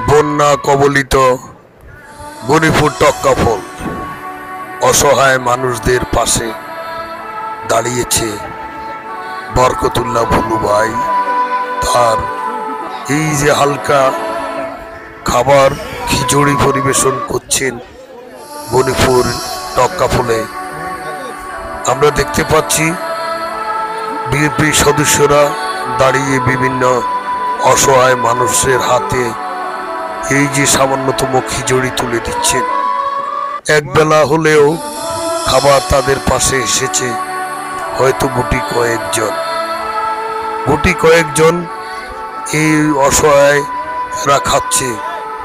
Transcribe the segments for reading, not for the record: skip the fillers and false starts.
বন্যা কবলিত গনিপুর টক্কাফল অসহায় মানুষদের পাশে দাঁড়িয়েছে বরকতুল্লাহ ভুলু ভাই। তার এই যে হালকা খাবার খিচুড়ি পরিবেশন করছেন গনিপুর টক্কাফলে, আমরা দেখতে পাচ্ছি বিএনপি সদস্যরা দাঁড়িয়ে বিভিন্ন অসহায় মানুষের হাতে এই যে সামান্যতম খিচুড়ি তুলে দিচ্ছেন। একবেলা হলেও খাবার তাদের পাশে এসেছে হয়তো গুটি কয়েকজন এই অসহায়রা খাচ্ছে,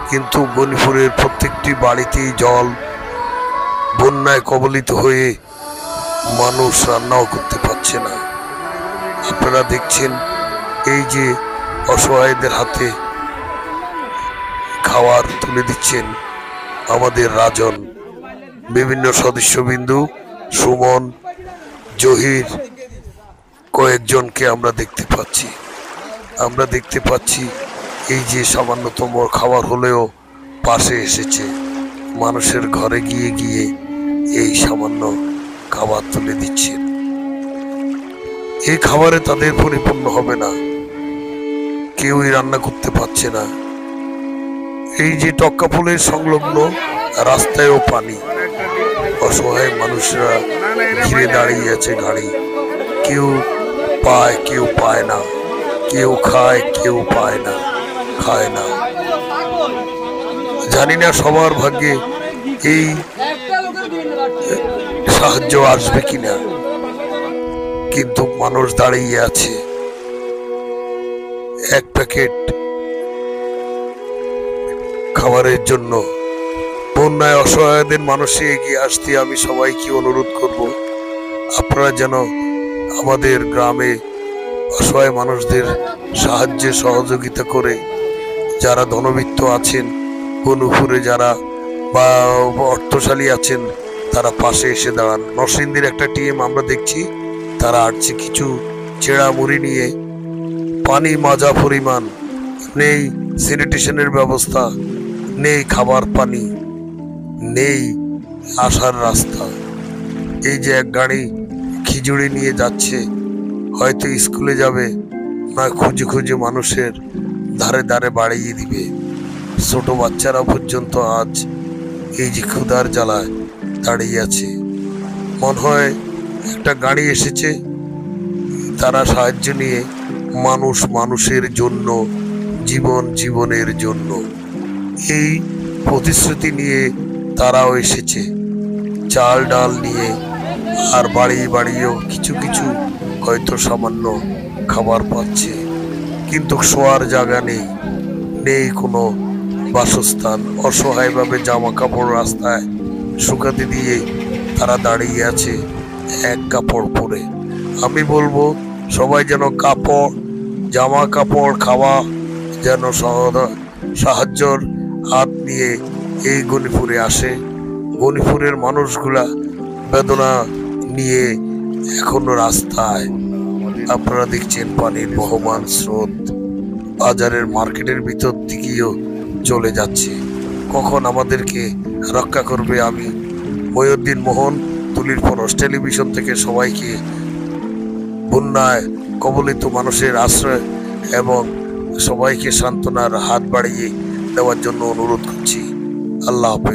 কিন্তু গনিপুরের প্রত্যেকটি বাড়িতেই জল, বন্যায় কবলিত হয়ে মানুষ রান্নাও করতে পারছে না। আপনারা দেখছেন এই যে অসহায়দের হাতে খাবার তুলে দিচ্ছেন আমাদের রাজন, বিভিন্ন সদস্যবিন্দু, সুমন, জহির, কয়েকজনকে আমরা দেখতে পাচ্ছি এই যে সামান্যতম খাবার হলেও পাশে এসেছে, মানুষের ঘরে গিয়ে গিয়ে এই সামান্য খাবার তুলে দিচ্ছেন। এই খাবারে তাদের পরিপূর্ণ হবে না, কেউই রান্না করতে পারছে না। এই যে টক্কাফলের সংলগ্ন রাস্তায়ও পানি, অসহায় মানুষরা ঘিরে দাঁড়িয়ে আছে গাড়ি, কেউ পায় কেউ পায় না, কেউ খায় কেউ খায় না। জানি না সবার ভাগ্যে এই সাহায্য আসবে কিনা, কিন্তু মানুষ দাঁড়িয়ে আছে। এক প্যাকেট খাবারের জন্য বন্যায় অসহায়দের মানুষে এগিয়ে আসতে আমি সবাইকে অনুরোধ করব, আপনারা যেন আমাদের গ্রামে অসহায় মানুষদের সাহায্যে সহযোগিতা করে, যারা ধনবিত্ত আছেন, গনিপুরে যারা বা অর্থশালী আছেন, তারা পাশে এসে দাঁড়ান। নরসিংদীর একটা টিম আমরা দেখছি, তারা আসছে কিছু ছেঁড়া মুড়ি নিয়ে। পানি মাজা পরিমাণ, নেই স্যানিটেশনের ব্যবস্থা, নেই খাবার পানি, নেই আসার রাস্তা। এই যে এক গাড়ি খিচুড়ি নিয়ে যাচ্ছে, হয়তো স্কুলে যাবে, না খুঁজে খুঁজে মানুষের ধারে ধারে বাড়িয়ে দিবে। ছোট বাচ্চারা পর্যন্ত আজ এই যে ক্ষুধার জ্বালায় দাঁড়িয়ে আছে। মনে হয় একটা গাড়ি এসেছে, তারা সাহায্য নিয়ে মানুষের জন্য, জীবনের জন্য এই প্রতিশ্রুতি নিয়ে তারাও এসেছে, চাল ডাল নিয়ে। আর বাড়িয়েও কিছু হয়তো সামান্য খাবার পাচ্ছে, কিন্তু শোয়ার জায়গা নেই কোনো বাসস্থান। অসহায়ভাবে জামা কাপড় রাস্তায় শুকাতে দিয়ে তারা দাঁড়িয়ে আছে এক কাপড় পরে। আমি বলবো সবাই যেন জামা কাপড়, খাওয়া যেন সাহায্যর হাত নিয়ে এই গনিপুরে আসে। গনিপুরের মানুষগুলা বেদনা নিয়ে এখনো রাস্তায়। আপনারা দেখছেন পানির বহমান স্রোত বাজারের মার্কেটের ভিতর দিকেও চলে যাচ্ছে। কখন আমাদেরকে রক্ষা করবে? আমি মহিউদ্দিন মোহন, তুলির পরশ টেলিভিশন থেকে সবাইকে বন্যায় কবলিত মানুষের আশ্রয় এবং সবাইকে সান্ত্বনার হাত বাড়িয়ে দেওয়ার জন্য অনুরোধ করছি। আল্লাহ হাফেজ।